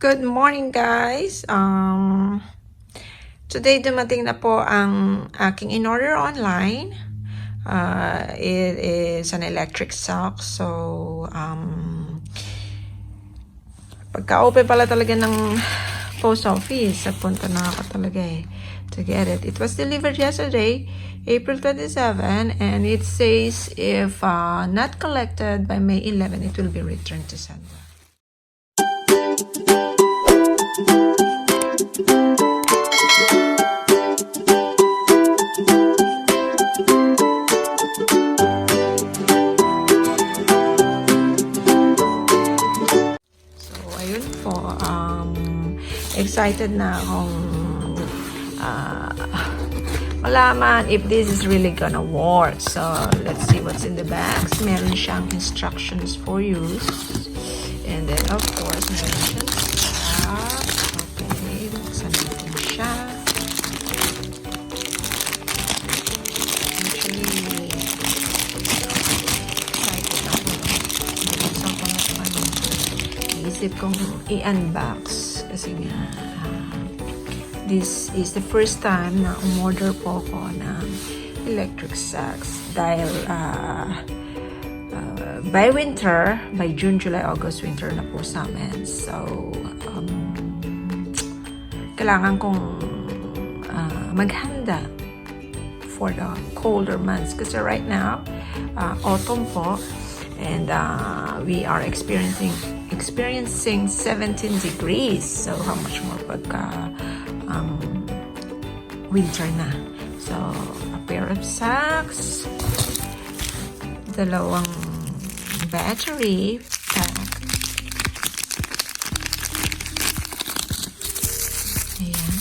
Good morning guys! Today dumating na po ang aking in-order online. It is an electric sock. So, pagka-open pala talaga ng post office, punta na ako talaga to get it. It was delivered yesterday, April 27, and it says if not collected by May 11, it will be returned to sender. Ayun po, excited na akong malaman if this is really gonna work. So, let's see what's in the bags. Meron siyang instructions for use. And then, of course, meron siyang stock. Okay, buksan natin siya. Actually, excited ako. Buksan ko na ito. Isip kong i-unbox kasi nga this is the first time na umorder po ako ng electric socks dahil by winter, by June, July, August, winter na po sa amin. So, kailangan kong maghanda for the colder months kasi right now, autumn po, and we are experiencing 17 degrees. So, how much more pagka winter na. So, a pair of socks, dalawang battery pack, ayan,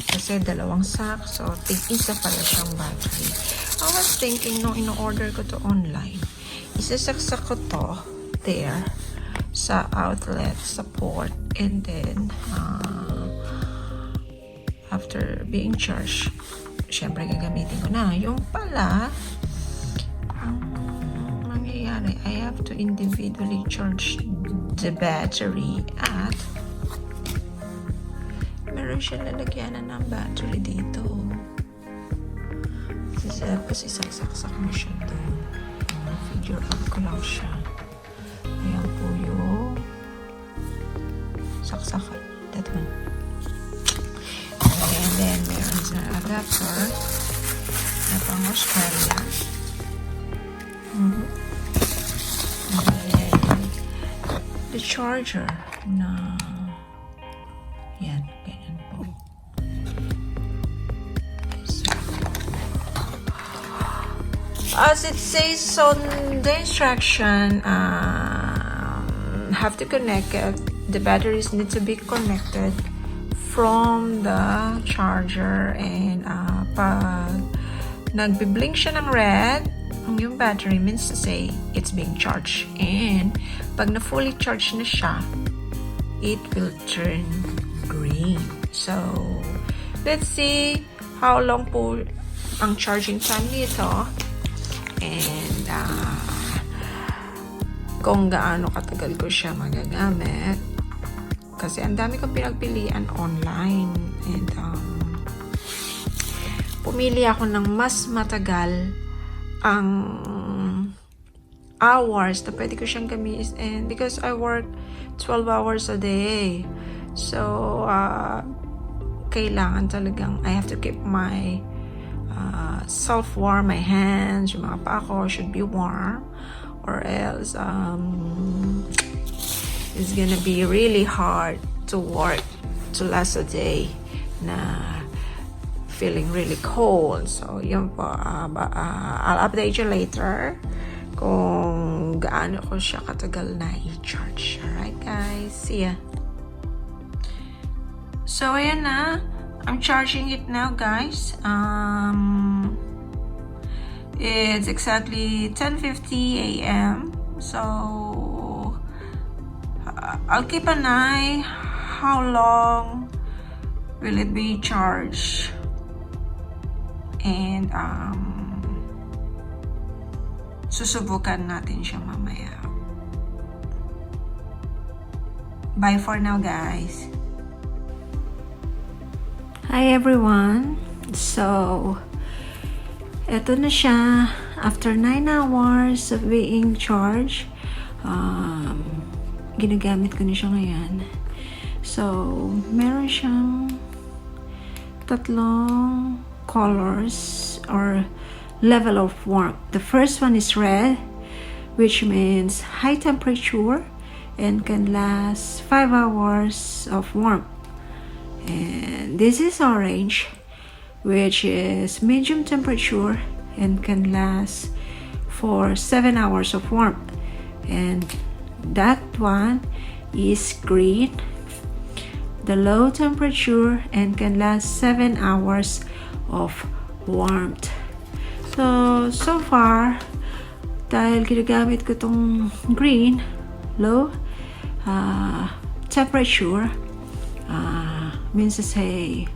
kasi dalawang socks, so tig-isa pala siyang battery. I was thinking nung in-order ko to online, isasaksak ko to there sa outlet, sa port, and then after being charged, syempre gagamitin ko na. Yung pala, ang mangyayari, I have to individually charge the battery at meron siya lalagyanan ng battery dito. Tapos isasaksak mo siya doon. Figure out ko lang siya. Ayan po yung saksakan. That one. And then meron sa adapter na pang Australia. And then the charger na yan. Ganyan po. As it says on the instruction, have to connect it. The batteries need to be connected from the charger, and pag nagbi-blink siya ng red, yung battery means to say it's being charged. And pag na fully charged na siya, it will turn green. So, let's see how long po ang charging time nito. And kung gaano katagal ko siya magagamit. Kasi ang dami kong pinagpilian online. And pumili ako ng mas matagal ang hours na pwede ko siyang gamitin. And because I work 12 hours a day. So, kailangan talagang I have to keep my self-warm, my hands, yung mga paa ko should be warm, or else it's gonna be really hard to work to last a day na feeling really cold. So yun po, I'll update you later kung gaano ko siya katagal na i-charge. Alright guys, see ya. So ayan na, I'm charging it now guys. It's exactly 10:50 a.m. So I'll keep an eye how long will it be charged, and susubukan natin siya mamaya. Bye for now, guys. Hi everyone. So, eto na siya. After 9 hours of being charged, ginagamit ko na siya ngayon. So, meron siyang tatlong colors or level of warmth. The first one is red, which means high temperature and can last 5 hours of warmth. And this is orange, which is medium temperature and can last for 7 hours of warmth. And that one is green, the low temperature and can last 7 hours of warmth. So far, dahil ginagamit ko tong green, low temperature, means to say,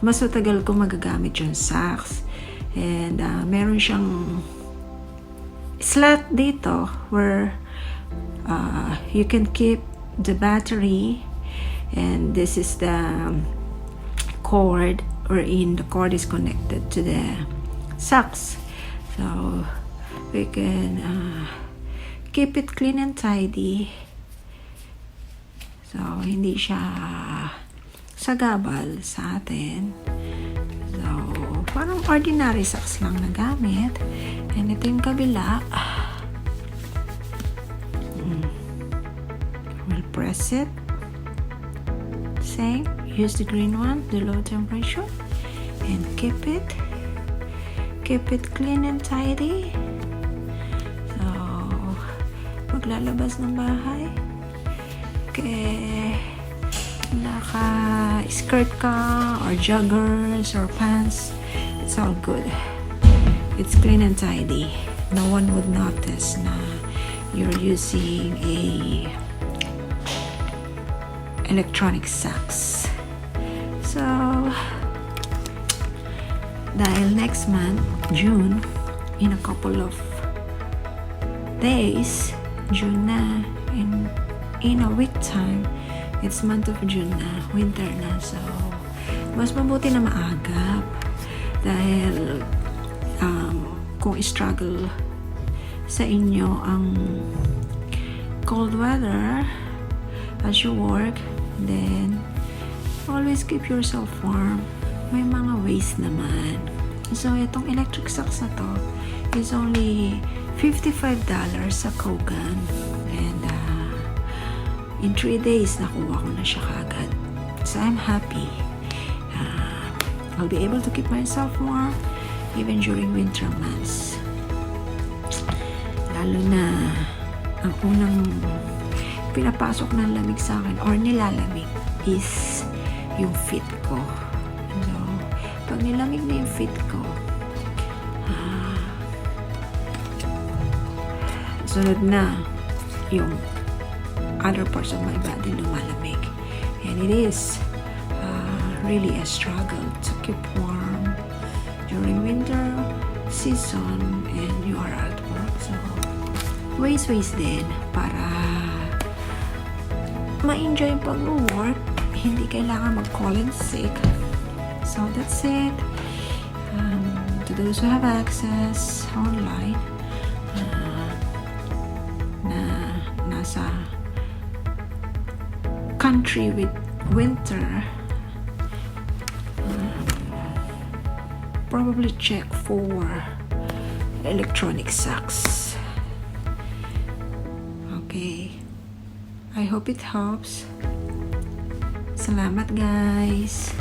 mas matagal ko magagamit yung socks. And meron siyang slot dito where you can keep the battery, and this is the cord wherein the cord is connected to the socks, so we can keep it clean and tidy, so hindi siya sagabal sa atin. So parang ordinary socks lang na gamit. And ito yung kabila. We'll press it. Same. Use the green one, the low temperature, and keep it clean and tidy. So maglalabas ng bahay, okay, naka-skirt ka or joggers or pants, it's all good. It's clean and tidy. No one would notice na you're using a electronic socks. So dahil next month, June, in a couple of days, June na, in a week time, it's month of June na, winter na. So mas mabuti na maagap dahil kung struggle sa inyo ang cold weather as you work, then always keep yourself warm. May mga ways naman. So itong electric socks na to is only $55 sa Kogan, and in 3 days nakuha ko na siya kagad. So I'm happy. I'll be able to keep myself warm even during winter months. Lalo na ang unang pinapasok ng lamig sa akin or nilalamig is yung feet ko. So pag nilamig na yung feet ko, sunod na yung other parts of my body lumalamig. And it is really a struggle to keep warm during winter season and you are at work. So ways din para ma-enjoy yung pag-work, hindi kailangan mag-call in sick. So that's it. To those who have access online, na nasa country with winter, probably check for electronic socks. Okay, I hope it helps. Salamat guys.